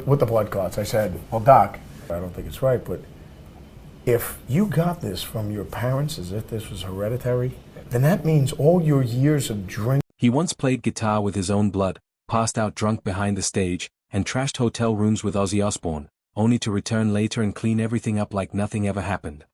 with the blood clots. I said, well, Doc, I don't think it's right, but if you got this from your parents as if this was hereditary, then that means all your years of drinking. He once played guitar with his own blood, passed out drunk behind the stage, and trashed hotel rooms with Ozzy Osbourne, only to return later and clean everything up like nothing ever happened.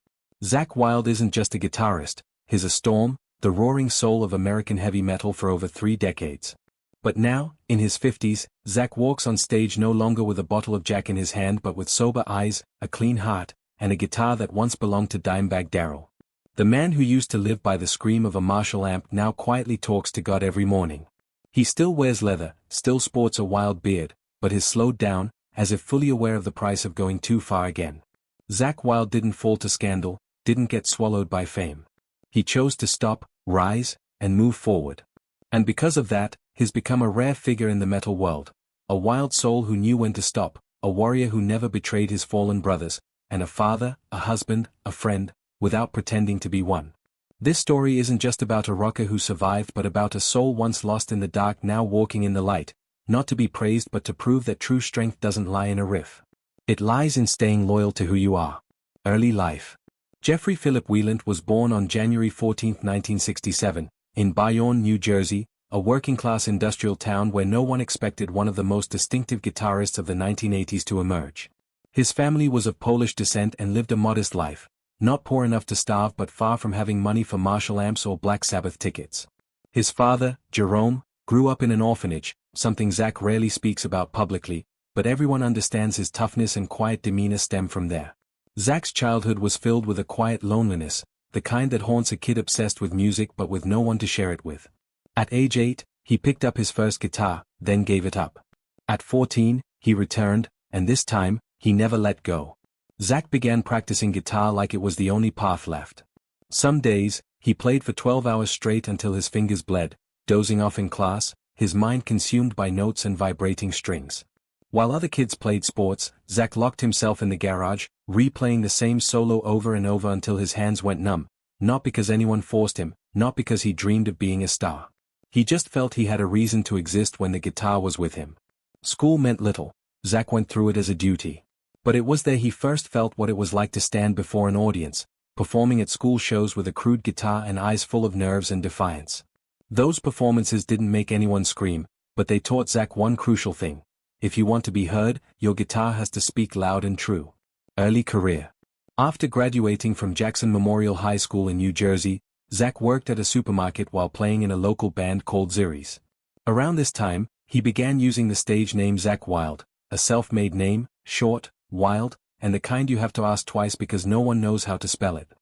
Zakk Wylde isn't just a guitarist, he's a storm, the roaring soul of American heavy metal for over 3 decades. But now, in his 50s, Zakk walks on stage no longer with a bottle of Jack in his hand but with sober eyes, a clean heart, and a guitar that once belonged to Dimebag Darrell. The man who used to live by the scream of a Marshall amp now quietly talks to God every morning. He still wears leather, still sports a wild beard, but has slowed down, as if fully aware of the price of going too far again. Zakk Wylde didn't fall to scandal, didn't get swallowed by fame. He chose to stop, rise, and move forward. And because of that, he's become a rare figure in the metal world. A wild soul who knew when to stop, a warrior who never betrayed his fallen brothers, and a father, a husband, a friend, without pretending to be one. This story isn't just about a rocker who survived but about a soul once lost in the dark now walking in the light, not to be praised but to prove that true strength doesn't lie in a riff. It lies in staying loyal to who you are. Early life. Jeffrey Philip Wieland was born on January 14, 1967, in Bayonne, New Jersey, a working-class industrial town where no one expected one of the most distinctive guitarists of the 1980s to emerge. His family was of Polish descent and lived a modest life, not poor enough to starve but far from having money for Marshall amps or Black Sabbath tickets. His father, Jerome, grew up in an orphanage, something Zakk rarely speaks about publicly, but everyone understands his toughness and quiet demeanor stem from there. Zakk's childhood was filled with a quiet loneliness, the kind that haunts a kid obsessed with music but with no one to share it with. At age 8, he picked up his first guitar, then gave it up. At 14, he returned, and this time, he never let go. Zakk began practicing guitar like it was the only path left. Some days, he played for 12 hours straight until his fingers bled, dozing off in class, his mind consumed by notes and vibrating strings. While other kids played sports, Zakk locked himself in the garage, replaying the same solo over and over until his hands went numb, not because anyone forced him, not because he dreamed of being a star. He just felt he had a reason to exist when the guitar was with him. School meant little, Zakk went through it as a duty. But it was there he first felt what it was like to stand before an audience, performing at school shows with a crude guitar and eyes full of nerves and defiance. Those performances didn't make anyone scream, but they taught Zakk one crucial thing. If you want to be heard, your guitar has to speak loud and true. Early career. After graduating from Jackson Memorial High School in New Jersey, Zakk worked at a supermarket while playing in a local band called Ziri's. Around this time, he began using the stage name Zakk Wylde, a self-made name, short, wild, and the kind you have to ask twice because no one knows how to spell it.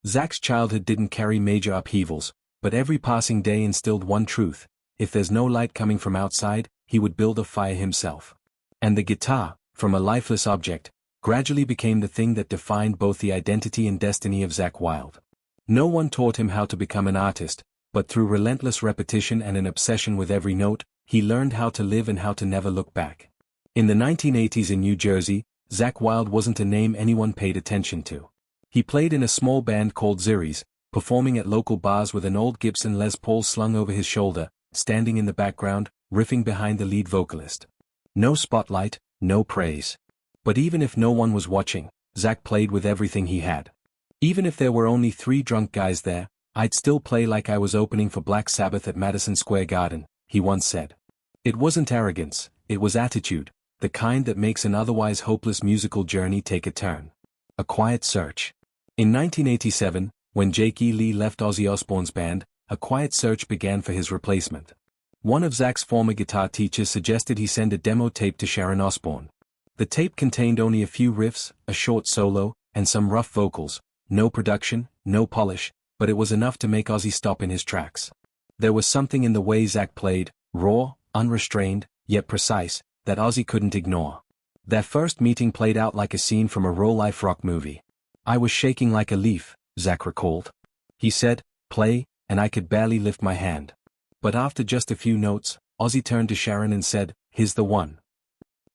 Zakk's childhood didn't carry major upheavals, but every passing day instilled one truth: if there's no light coming from outside, he would build a fire himself. And the guitar, from a lifeless object, gradually became the thing that defined both the identity and destiny of Zakk Wylde. No one taught him how to become an artist, but through relentless repetition and an obsession with every note, he learned how to live and how to never look back. In the 1980s in New Jersey, Zakk Wylde wasn't a name anyone paid attention to. He played in a small band called Ziri's, performing at local bars with an old Gibson Les Paul slung over his shoulder, standing in the background, riffing behind the lead vocalist. No spotlight, no praise. But even if no one was watching, Zakk played with everything he had. Even if there were only 3 drunk guys there, I'd still play like I was opening for Black Sabbath at Madison Square Garden, he once said. It wasn't arrogance, it was attitude, the kind that makes an otherwise hopeless musical journey take a turn. A quiet search. In 1987, when Jake E. Lee left Ozzy Osbourne's band, a quiet search began for his replacement. One of Zakk's former guitar teachers suggested he send a demo tape to Sharon Osbourne. The tape contained only a few riffs, a short solo, and some rough vocals, no production, no polish, but it was enough to make Ozzy stop in his tracks. There was something in the way Zakk played, raw, unrestrained, yet precise, that Ozzy couldn't ignore. Their first meeting played out like a scene from a real-life rock movie. I was shaking like a leaf, Zakk recalled. He said, play, and I could barely lift my hand. But after just a few notes, Ozzy turned to Sharon and said, here's the one.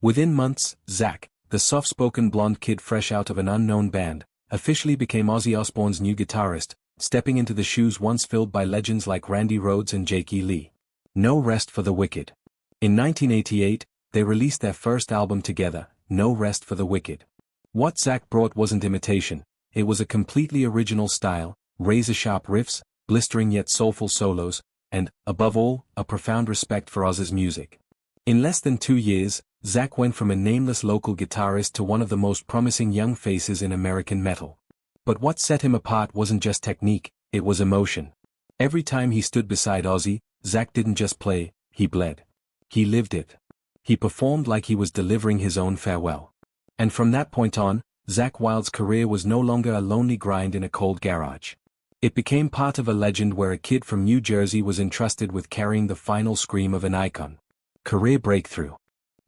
Within months, Zakk, the soft-spoken blonde kid fresh out of an unknown band, officially became Ozzy Osbourne's new guitarist, stepping into the shoes once filled by legends like Randy Rhoads and Jake E. Lee. No rest for the wicked. In 1988, they released their first album together, No Rest for the Wicked. What Zakk brought wasn't imitation, it was a completely original style, razor-sharp riffs, blistering yet soulful solos, and, above all, a profound respect for Ozzy's music. In less than 2 years, Zakk went from a nameless local guitarist to one of the most promising young faces in American metal. But what set him apart wasn't just technique, it was emotion. Every time he stood beside Ozzy, Zakk didn't just play, he bled. He lived it. He performed like he was delivering his own farewell. And from that point on, Zakk Wylde's career was no longer a lonely grind in a cold garage. It became part of a legend where a kid from New Jersey was entrusted with carrying the final scream of an icon. Career breakthrough.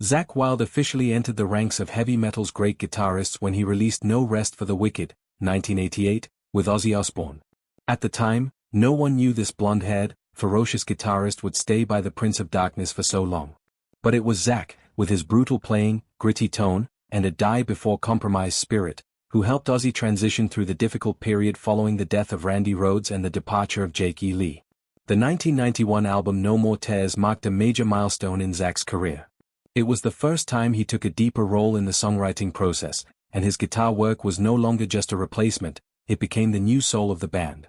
Zakk Wylde officially entered the ranks of heavy metal's great guitarists when he released No Rest for the Wicked, 1988, with Ozzy Osbourne. At the time, no one knew this blonde-haired, ferocious guitarist would stay by the Prince of Darkness for so long. But it was Zakk, with his brutal playing, gritty tone, and a die-before-compromise spirit, who helped Ozzy transition through the difficult period following the death of Randy Rhoads and the departure of Jake E. Lee. The 1991 album No More Tears marked a major milestone in Zakk's career. It was the first time he took a deeper role in the songwriting process, and his guitar work was no longer just a replacement, it became the new soul of the band.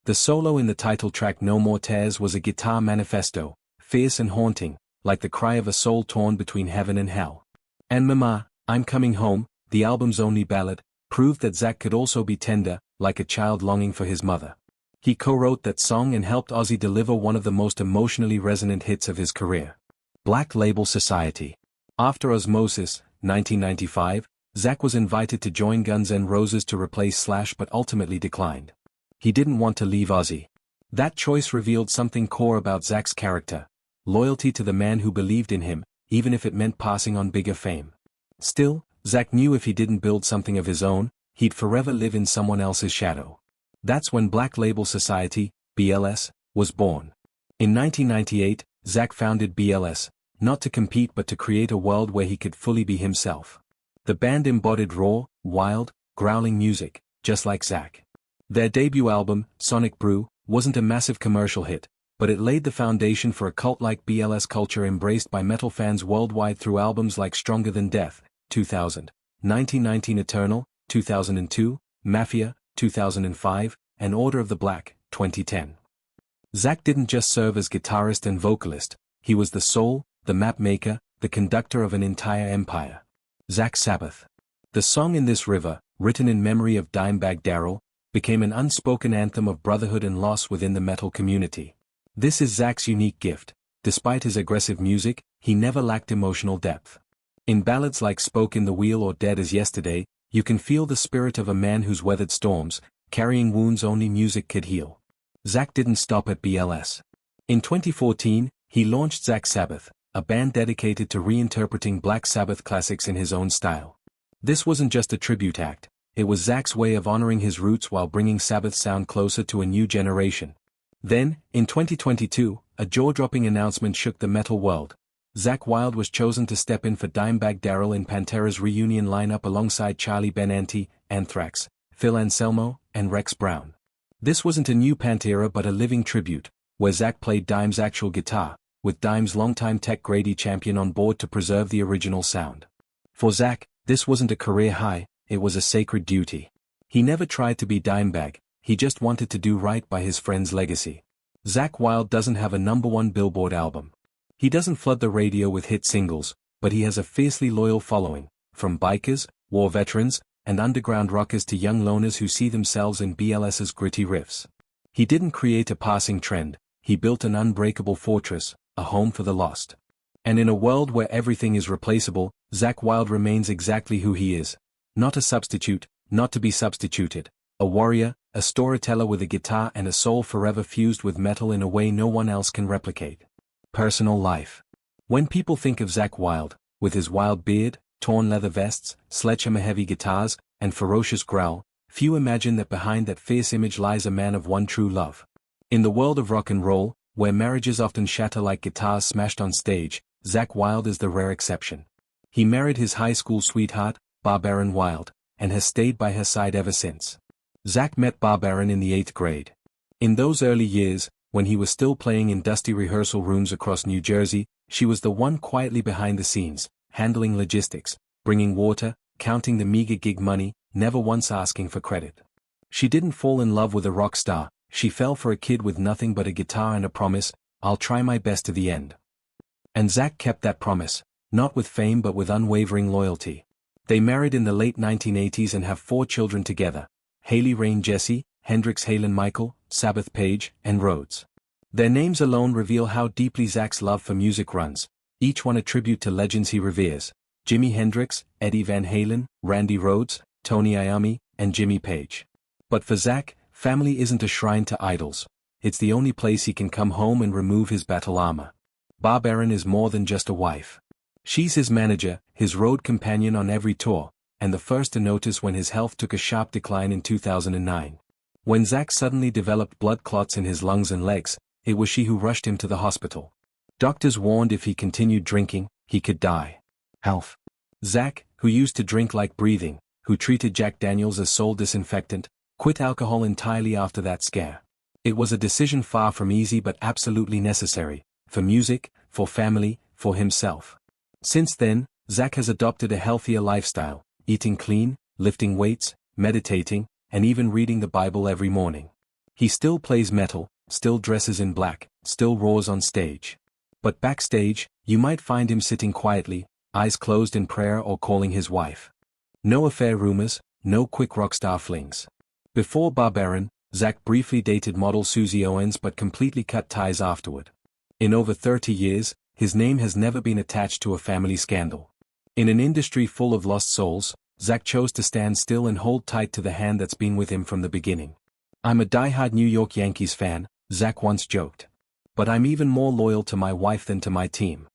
The solo in the title track No More Tears was a guitar manifesto, fierce and haunting, like the cry of a soul torn between heaven and hell. And Mama, I'm Coming Home, the album's only ballad, proved that Zakk could also be tender, like a child longing for his mother. He co-wrote that song and helped Ozzy deliver one of the most emotionally resonant hits of his career. Black Label Society. After Osmosis, 1995, Zakk was invited to join Guns N' Roses to replace Slash but ultimately declined. He didn't want to leave Ozzy. That choice revealed something core about Zakk's character: loyalty to the man who believed in him, even if it meant passing on bigger fame. Still, Zakk knew if he didn't build something of his own, he'd forever live in someone else's shadow. That's when Black Label Society, BLS, was born. In 1998, Zakk founded BLS, not to compete but to create a world where he could fully be himself. The band embodied raw, wild, growling music, just like Zakk. Their debut album, Sonic Brew, wasn't a massive commercial hit, but it laid the foundation for a cult-like BLS culture embraced by metal fans worldwide through albums like Stronger Than Death, 2000, 1919 Eternal, 2002, Mafia, 2005, and Order of the Black, 2010. Zakk didn't just serve as guitarist and vocalist, he was the soul, the map maker, the conductor of an entire empire. Zakk Sabbath. The song In This River, written in memory of Dimebag Darrell, became an unspoken anthem of brotherhood and loss within the metal community. This is Zakk's unique gift. Despite his aggressive music, he never lacked emotional depth. In ballads like Spoke in the Wheel or Dead as Yesterday, you can feel the spirit of a man who's weathered storms, carrying wounds only music could heal. Zakk didn't stop at BLS. In 2014, he launched Zakk Sabbath, a band dedicated to reinterpreting Black Sabbath classics in his own style. This wasn't just a tribute act, it was Zakk's way of honoring his roots while bringing Sabbath's sound closer to a new generation. Then, in 2022, a jaw-dropping announcement shook the metal world. Zakk Wylde was chosen to step in for Dimebag Darrell in Pantera's reunion lineup alongside Charlie Benanti, Anthrax, Phil Anselmo, and Rex Brown. This wasn't a new Pantera but a living tribute, where Zakk played Dime's actual guitar, with Dime's longtime Tech Grady champion on board to preserve the original sound. For Zakk, this wasn't a career high, it was a sacred duty. He never tried to be Dimebag, he just wanted to do right by his friend's legacy. Zakk Wylde doesn't have a #1 Billboard album. He doesn't flood the radio with hit singles, but he has a fiercely loyal following, from bikers, war veterans, and underground rockers to young loners who see themselves in BLS's gritty riffs. He didn't create a passing trend, he built an unbreakable fortress, a home for the lost. And in a world where everything is replaceable, Zakk Wylde remains exactly who he is. Not a substitute, not to be substituted. A warrior, a storyteller with a guitar and a soul forever fused with metal in a way no one else can replicate. Personal life. When people think of Zakk Wylde, with his wild beard, torn leather vests, sledgehammer-heavy guitars, and ferocious growl, few imagine that behind that fierce image lies a man of one true love. In the world of rock and roll, where marriages often shatter like guitars smashed on stage, Zakk Wylde is the rare exception. He married his high school sweetheart, Barbara Wylde, and has stayed by her side ever since. Zakk met Barbara in the 8th grade. In those early years, when he was still playing in dusty rehearsal rooms across New Jersey, She was the one quietly behind the scenes, handling logistics, bringing water, counting the meager gig money, never once asking for credit. She didn't fall in love with a rock star, she fell for a kid with nothing but a guitar and a promise, "I'll try my best to the end." And Zakk kept that promise, not with fame but with unwavering loyalty. They married in the late 1980s and have 4 children together: Haley Rain Jesse, Hendrix Halen Michael, Sabbath Page, and Rhodes. Their names alone reveal how deeply Zakk's love for music runs, each one a tribute to legends he reveres: Jimi Hendrix, Eddie Van Halen, Randy Rhoads, Tony Iommi, and Jimmy Page. But for Zakk, family isn't a shrine to idols. It's the only place he can come home and remove his battle armor. Barb Erin is more than just a wife. She's his manager, his road companion on every tour, and the first to notice when his health took a sharp decline in 2009. When Zakk suddenly developed blood clots in his lungs and legs, it was she who rushed him to the hospital. Doctors warned if he continued drinking, he could die. Health. Zakk, who used to drink like breathing, who treated Jack Daniels as soul disinfectant, quit alcohol entirely after that scare. It was a decision far from easy but absolutely necessary, for music, for family, for himself. Since then, Zakk has adopted a healthier lifestyle, eating clean, lifting weights, meditating, and even reading the Bible every morning. He still plays metal, still dresses in black, still roars on stage. But backstage, you might find him sitting quietly, eyes closed in prayer or calling his wife. No affair rumors, no quick rockstar flings. Before Barb Erin, Zakk briefly dated model Susie Owens but completely cut ties afterward. In over 30 years, his name has never been attached to a family scandal. In an industry full of lost souls, Zakk chose to stand still and hold tight to the hand that's been with him from the beginning. "I'm a diehard New York Yankees fan," Zakk once joked. "But I'm even more loyal to my wife than to my team."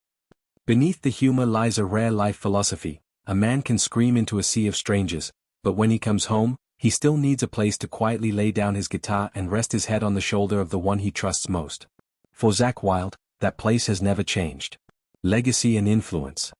Beneath the humor lies a rare life philosophy: a man can scream into a sea of strangers, but when he comes home, he still needs a place to quietly lay down his guitar and rest his head on the shoulder of the one he trusts most. For Zakk Wylde, that place has never changed. Legacy and influence.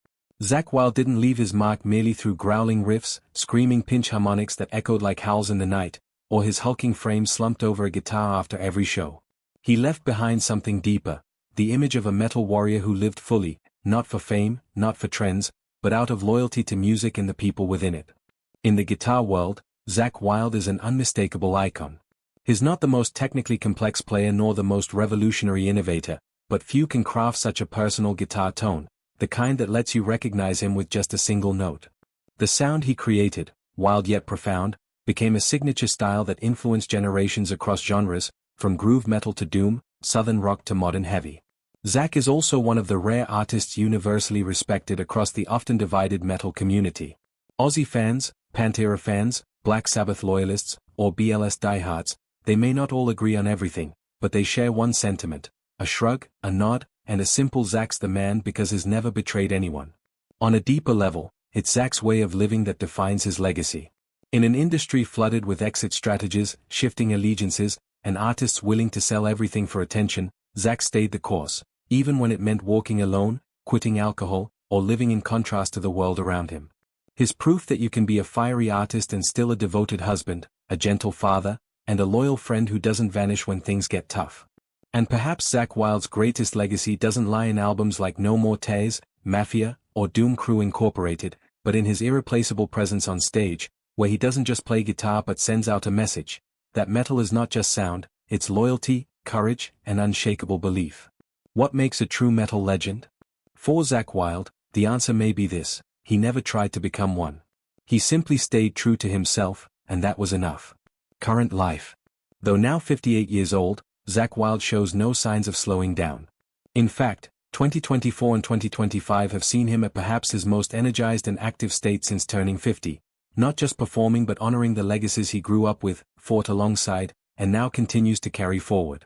Zakk Wylde didn't leave his mark merely through growling riffs, screaming pinch harmonics that echoed like howls in the night, or his hulking frame slumped over a guitar after every show. He left behind something deeper, the image of a metal warrior who lived fully, not for fame, not for trends, but out of loyalty to music and the people within it. In the guitar world, Zakk Wylde is an unmistakable icon. He's not the most technically complex player nor the most revolutionary innovator, but few can craft such a personal guitar tone, the kind that lets you recognize him with just a single note. The sound he created, wild yet profound, became a signature style that influenced generations across genres, from groove metal to doom, southern rock to modern heavy. Zakk is also one of the rare artists universally respected across the often divided metal community. Ozzy fans, Pantera fans, Black Sabbath loyalists, or BLS diehards, they may not all agree on everything, but they share one sentiment: a shrug, a nod, and a simple "Zakk's the man" because he's never betrayed anyone. On a deeper level, it's Zakk's way of living that defines his legacy. In an industry flooded with exit strategies, shifting allegiances, and artists willing to sell everything for attention, Zakk stayed the course, even when it meant walking alone, quitting alcohol, or living in contrast to the world around him. His proof that you can be a fiery artist and still a devoted husband, a gentle father, and a loyal friend who doesn't vanish when things get tough. And perhaps Zakk Wylde's greatest legacy doesn't lie in albums like No More Tears, Mafia, or Doom Crew Incorporated, but in his irreplaceable presence on stage, where he doesn't just play guitar but sends out a message: that metal is not just sound, it's loyalty, courage, and unshakable belief. What makes a true metal legend? For Zakk Wylde, the answer may be this: he never tried to become one. He simply stayed true to himself, and that was enough. Current life. Though now 58 years old, Zakk Wylde shows no signs of slowing down. In fact, 2024 and 2025 have seen him at perhaps his most energized and active state since turning 50, not just performing but honoring the legacies he grew up with, fought alongside, and now continues to carry forward.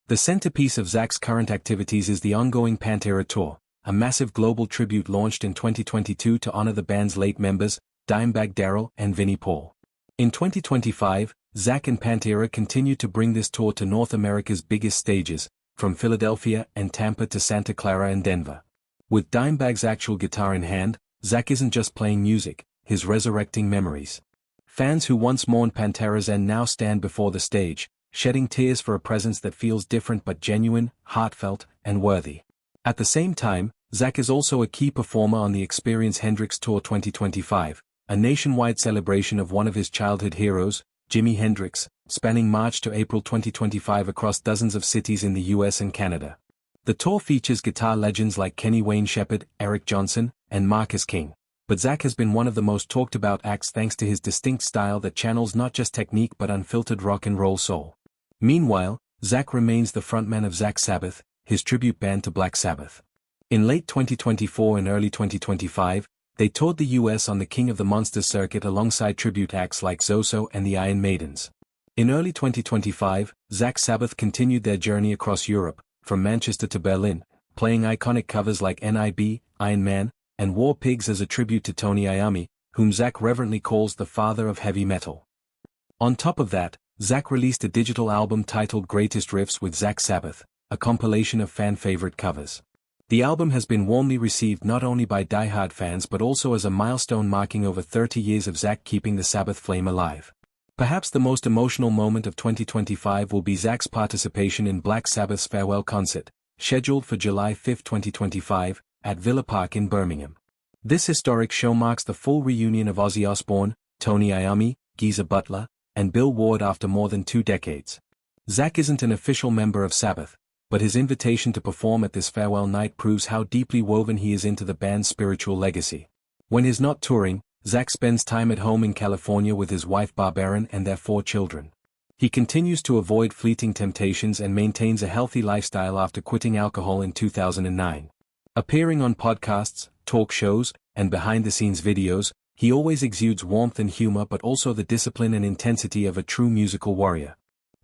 The centerpiece of Zakk's current activities is the ongoing Pantera Tour, a massive global tribute launched in 2022 to honor the band's late members, Dimebag Darrell and Vinnie Paul. In 2025, Zakk and Pantera continue to bring this tour to North America's biggest stages, from Philadelphia and Tampa to Santa Clara and Denver. With Dimebag's actual guitar in hand, Zakk isn't just playing music, he's resurrecting memories. Fans who once mourned Pantera's end now stand before the stage, shedding tears for a presence that feels different but genuine, heartfelt, and worthy. At the same time, Zakk is also a key performer on the Experience Hendrix Tour 2025, a nationwide celebration of one of his childhood heroes, Jimi Hendrix, spanning March to April 2025 across dozens of cities in the US and Canada. The tour features guitar legends like Kenny Wayne Shepherd, Eric Johnson, and Marcus King, but Zakk has been one of the most talked about acts thanks to his distinct style that channels not just technique but unfiltered rock and roll soul. Meanwhile, Zakk remains the frontman of Zakk Sabbath, his tribute band to Black Sabbath. In late 2024 and early 2025, they toured the US on the King of the Monsters circuit alongside tribute acts like Zoso and the Iron Maidens. In early 2025, Zakk Sabbath continued their journey across Europe, from Manchester to Berlin, playing iconic covers like NIB, Iron Man, and War Pigs as a tribute to Tony Iommi, whom Zakk reverently calls the father of heavy metal. On top of that, Zakk released a digital album titled Greatest Riffs with Zakk Sabbath, a compilation of fan-favorite covers. The album has been warmly received not only by die-hard fans but also as a milestone marking over 30 years of Zakk keeping the Sabbath flame alive. Perhaps the most emotional moment of 2025 will be Zakk's participation in Black Sabbath's farewell concert, scheduled for July 5, 2025, at Villa Park in Birmingham. This historic show marks the full reunion of Ozzy Osbourne, Tony Iommi, Geezer Butler, and Bill Ward after more than 2 decades. Zakk isn't an official member of Sabbath, but his invitation to perform at this farewell night proves how deeply woven he is into the band's spiritual legacy. When he's not touring, Zakk spends time at home in California with his wife Barbara and their 4 children. He continues to avoid fleeting temptations and maintains a healthy lifestyle after quitting alcohol in 2009. Appearing on podcasts, talk shows, and behind-the-scenes videos, he always exudes warmth and humor but also the discipline and intensity of a true musical warrior.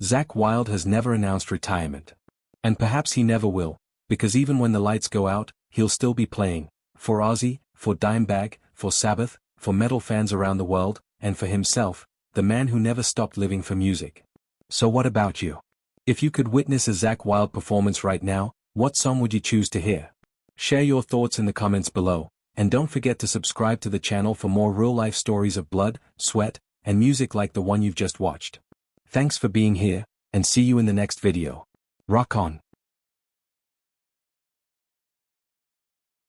Zakk Wylde has never announced retirement. And perhaps he never will, because even when the lights go out, he'll still be playing, for Ozzy, for Dimebag, for Sabbath, for metal fans around the world, and for himself, the man who never stopped living for music. So what about you? If you could witness a Zakk Wylde performance right now, what song would you choose to hear? Share your thoughts in the comments below, and don't forget to subscribe to the channel for more real-life stories of blood, sweat, and music like the one you've just watched. Thanks for being here, and see you in the next video. Rock on!